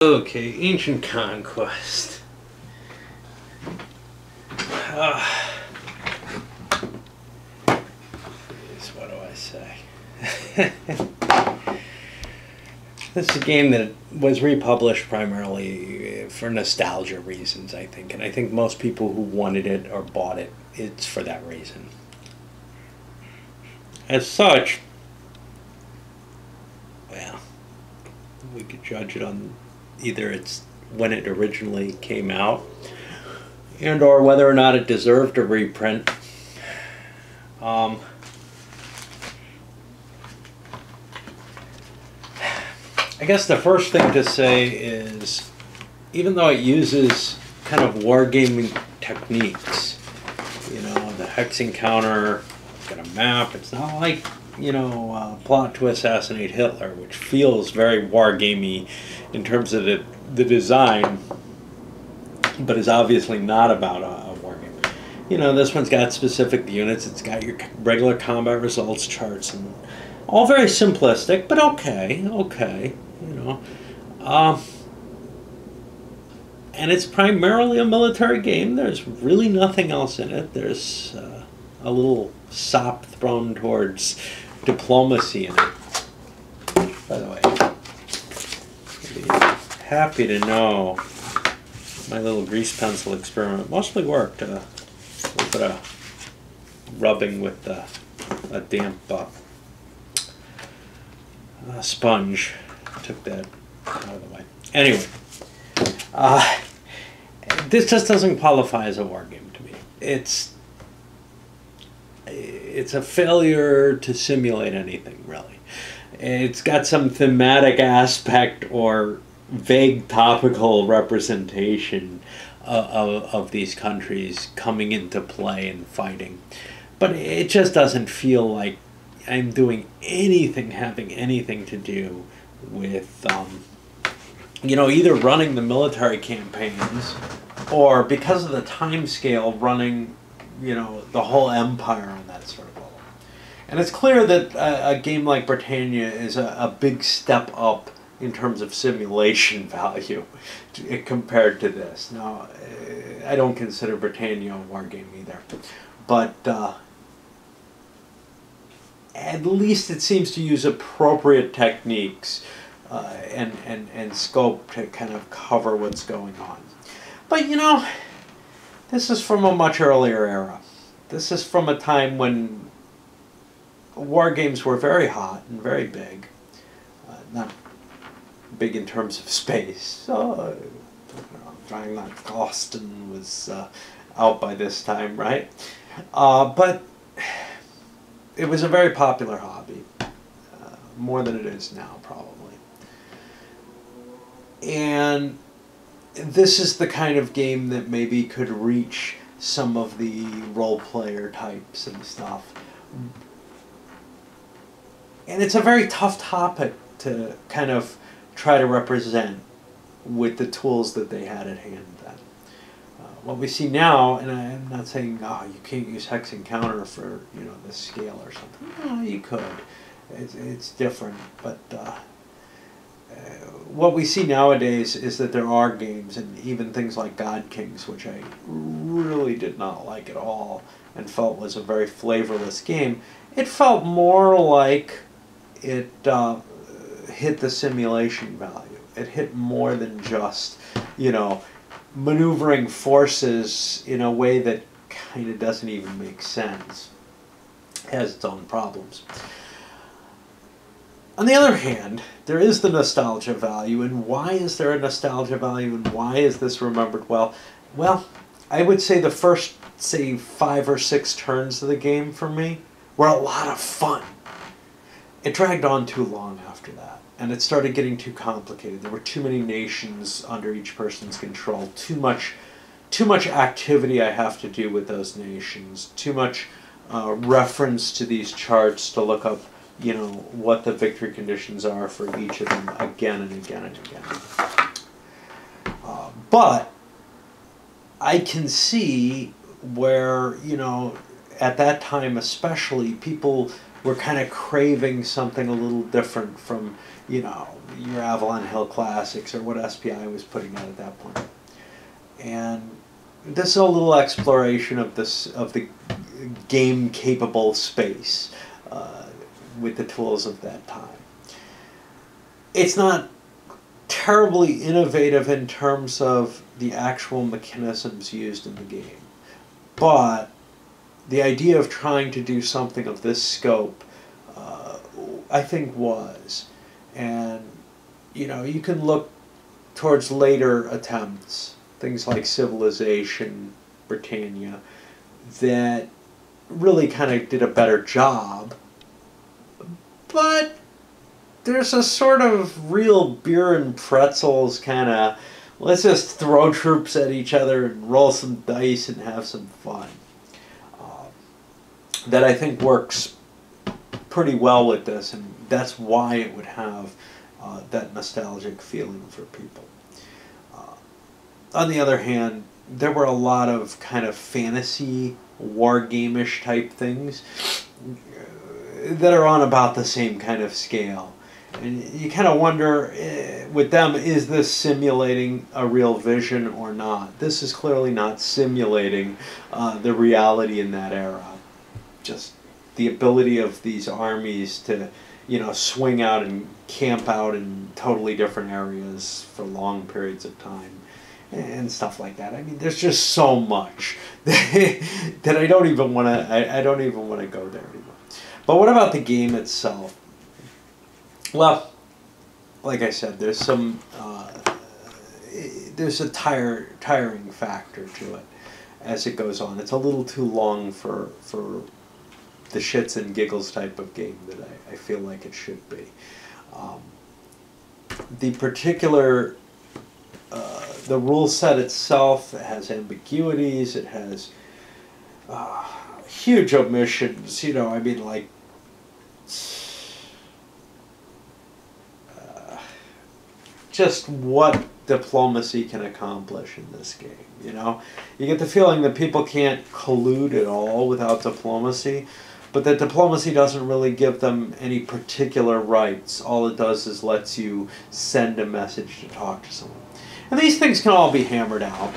Okay, Ancient Conquest. What do I say? This is a game that was republished primarily for nostalgia reasons, I think. And I think most people who wanted it or bought it, it's for that reason. As such, well, we could judge it on either it's when it originally came out and or whether or not it deserved a reprint. I guess the first thing to say is, even though it uses kind of wargaming techniques, you know, the hex encounter, got a map, it's not like, you know, Plot to Assassinate Hitler, which feels very wargamey in terms of the design, but is obviously not about a wargame. You know, this one's got specific units, it's got your regular combat results charts, and all very simplistic, but okay, you know. And it's primarily a military game. There's really nothing else in it. There's a little sop thrown towards diplomacy in it. By the way, I'd be happy to know my little grease pencil experiment mostly worked. A little bit of rubbing with a damp sponge took that out of the way. Anyway, this just doesn't qualify as a war game to me. It's a failure to simulate anything, really. It's got some thematic aspect or vague topical representation of these countries coming into play and fighting. But it just doesn't feel like I'm doing anything having anything to do with, you know, either running the military campaigns or, because of the time scale, running, you know, the whole empire on that sort of level. And it's clear that a game like Britannia is a big step up in terms of simulation value compared to this. Now, I don't consider Britannia a war game either, but at least it seems to use appropriate techniques and scope to kind of cover what's going on. But, you know, this is from a much earlier era. This is from a time when war games were very hot and very big. Not big in terms of space. So, Dragon Knight Austin was out by this time, right? But it was a very popular hobby. More than it is now, probably. And this is the kind of game that maybe could reach some of the role player types and stuff. And it's a very tough topic to kind of try to represent with the tools that they had at hand then. What we see now, and I'm not saying, oh, you can't use hex encounter for, you know, this scale or something. No, you could. It's different, but what we see nowadays is that there are games, and even things like God Kings, which I really did not like at all and felt was a very flavorless game. It felt more like it hit the simulation value. It hit more than just, you know, maneuvering forces in a way that kind of doesn't even make sense. It has its own problems. On the other hand, there is the nostalgia value, and why is there a nostalgia value, and why is this remembered well? Well, I would say the first, say, 5 or 6 turns of the game for me were a lot of fun. It dragged on too long after that, and it started getting too complicated. There were too many nations under each person's control, too much activity I have to do with those nations, too much reference to these charts to look up, you know, what the victory conditions are for each of them again and again and again. But I can see where, you know, at that time especially, people we're kind of craving something a little different from, you know, your Avalon Hill Classics or what SPI was putting out at that point. And this is a little exploration of the game capable space with the tools of that time. It's not terribly innovative in terms of the actual mechanisms used in the game, but the idea of trying to do something of this scope, I think was. And, you know, you can look towards later attempts, things like Civilization, Britannia, that really kind of did a better job. But there's a sort of real beer and pretzels kind of, let's just throw troops at each other and roll some dice and have some fun. That I think works pretty well with this, and that's why it would have that nostalgic feeling for people. On the other hand, there were a lot of kind of fantasy, war game-ish type things that are on about the same kind of scale. And you kind of wonder, with them, is this simulating a real vision or not? This is clearly not simulating the reality in that era. Just the ability of these armies to, you know, swing out and camp out in totally different areas for long periods of time and stuff like that. I mean, there's just so much that I don't even want to. I don't even want to go there anymore. But what about the game itself? Well, like I said, there's some there's a tiring factor to it as it goes on. It's a little too long for the shits and giggles type of game that I feel like it should be. The particular the rule set itself has ambiguities. It has huge omissions. You know, I mean, like. Just what diplomacy can accomplish in this game, you know? You get the feeling that people can't collude at all without diplomacy, but that diplomacy doesn't really give them any particular rights. All it does is lets you send a message to talk to someone. And these things can all be hammered out.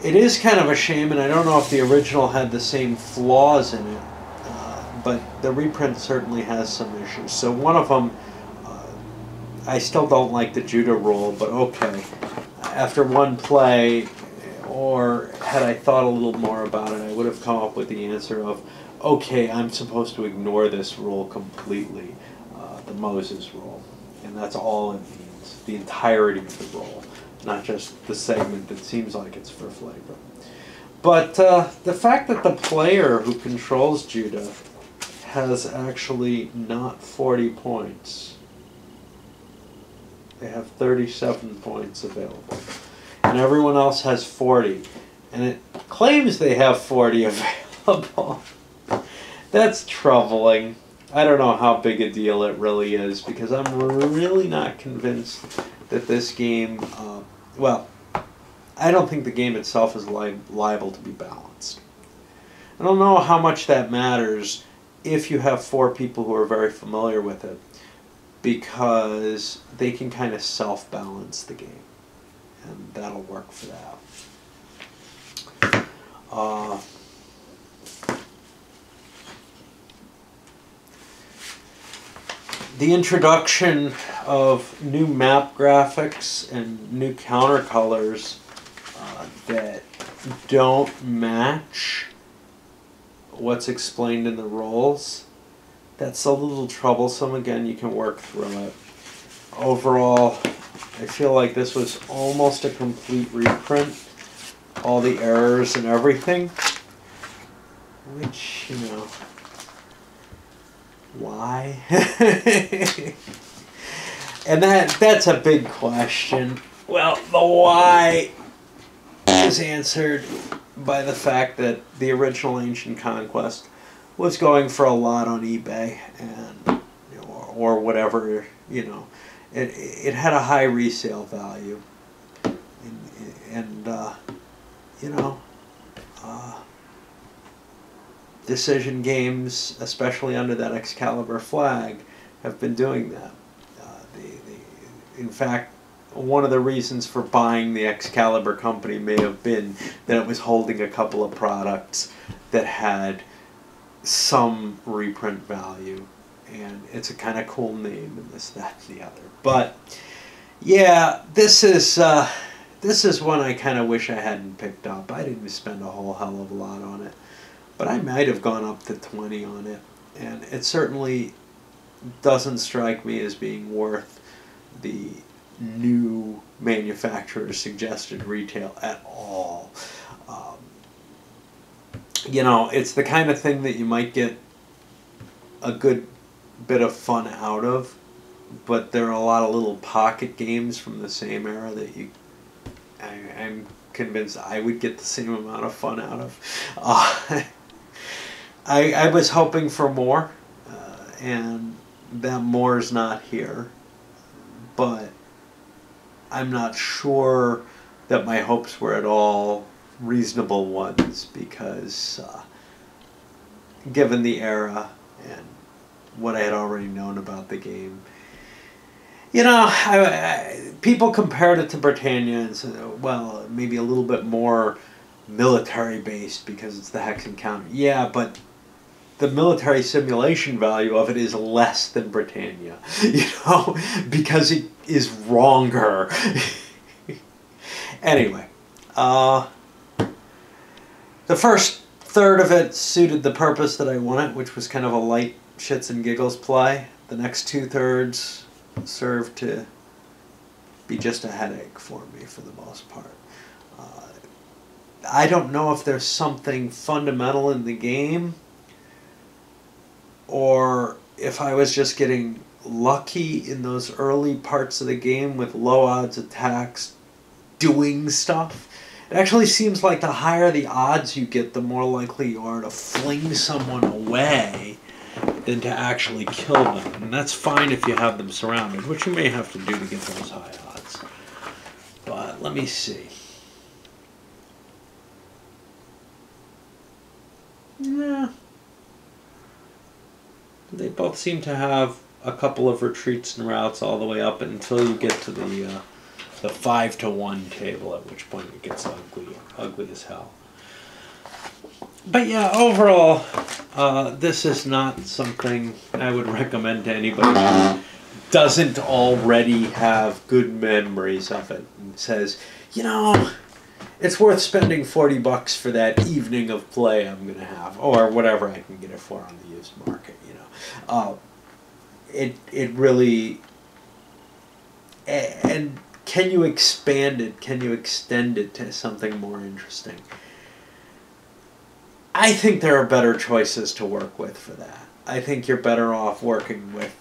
It is kind of a shame, and I don't know if the original had the same flaws in it, but the reprint certainly has some issues. So one of them, I still don't like the Judah rule, but okay. After one play, or had I thought a little more about it, I would have come up with the answer of, okay, I'm supposed to ignore this rule completely, the Moses rule. And that's all it means, the entirety of the rule, not just the segment that seems like it's for flavor. But the fact that the player who controls Judah has actually not 40 points. They have 37 points available. And everyone else has 40. And it claims they have 40 available. That's troubling. I don't know how big a deal it really is, because I'm really not convinced that this game, well, I don't think the game itself is liable to be balanced. I don't know how much that matters if you have 4 people who are very familiar with it, because they can kind of self-balance the game, and that'll work for that. The introduction of new map graphics and new counter colors that don't match what's explained in the rules, that's a little troublesome. Again, you can work through it. Overall, I feel like this was almost a complete reprint. All the errors and everything. Which, you know, why? And that's a big question. Well, the why is answered by the fact that the original Ancient Conquest was going for a lot on eBay, and or whatever, you know, it had a high resale value, and you know, Decision games, especially under that Excalibur flag, have been doing that. In fact, one of the reasons for buying the Excalibur company may have been that it was holding a couple of products that had some reprint value, and it's a kind of cool name and this, that, and the other. But yeah, this is one I kind of wish I hadn't picked up. I didn't spend a whole hell of a lot on it, but I might have gone up to 20 on it, and it certainly doesn't strike me as being worth the new manufacturer's suggested retail at all. You know, it's the kind of thing that you might get a good bit of fun out of, but there are a lot of little pocket games from the same era that I'm convinced I would get the same amount of fun out of. I was hoping for more, and that more's not here, but I'm not sure that my hopes were at all reasonable ones, because given the era and what I had already known about the game, you know, people compared it to Britannia and said, well, maybe a little bit more military based because it's the hex encounter. Yeah, but the military simulation value of it is less than Britannia, you know, because it is wronger. Anyway, the first third of it suited the purpose that I wanted, which was kind of a light shits and giggles play. The next 2/3 served to be just a headache for me for the most part. I don't know if there's something fundamental in the game, or if I was just getting lucky in those early parts of the game with low odds attacks doing stuff. It actually seems like the higher the odds you get, the more likely you are to fling someone away than to actually kill them. And that's fine if you have them surrounded, which you may have to do to get those high odds. But let me see. Yeah. They both seem to have a couple of retreats and routes all the way up until you get to the 5-to-1 table, at which point it gets ugly as hell. But yeah, overall, this is not something I would recommend to anybody who doesn't already have good memories of it and says, you know, it's worth spending $40 for that evening of play I'm going to have, or whatever I can get it for on the used market, you know. It really, and can you expand it? Can you extend it to something more interesting? I think there are better choices to work with for that. I think you're better off working with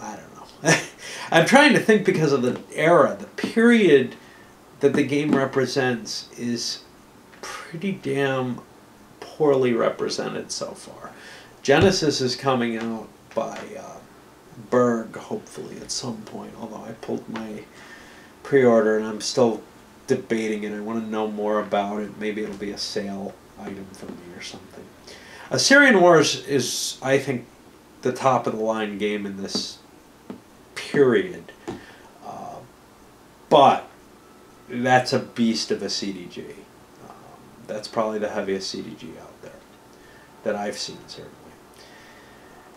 I don't know. I'm trying to think, because of the era, the period that the game represents is pretty damn poorly represented so far. Genesis is coming out by Berg, hopefully, at some point, although I pulled my pre-order and I'm still debating it. I want to know more about it. Maybe it'll be a sale item for me or something. Assyrian Wars is, I think, the top of the line game in this period, but that's a beast of a CDG. That's probably the heaviest CDG out there that I've seen, certainly.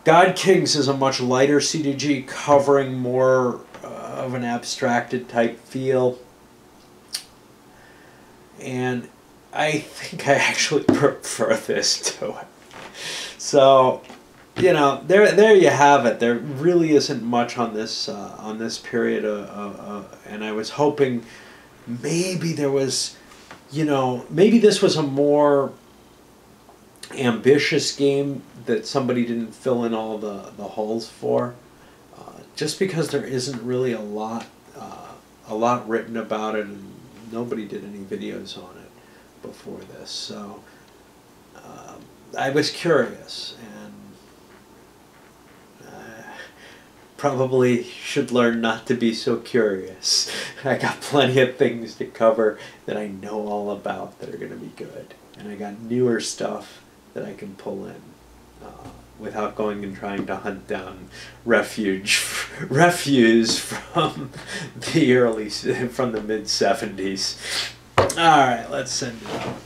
God Kings is a much lighter CDG, covering more of an abstracted type feel, and I think I actually prefer this to it. So, you know, there you have it. There really isn't much on this period, and I was hoping maybe there was, you know, maybe this was a more ambitious game that somebody didn't fill in all the holes for, just because there isn't really a lot written about it, and nobody did any videos on it before this. So I was curious, and probably should learn not to be so curious. I got plenty of things to cover that I know all about that are going to be good. And I got newer stuff that I can pull in without going and trying to hunt down refuse from the mid 70s. All right, let's send it out.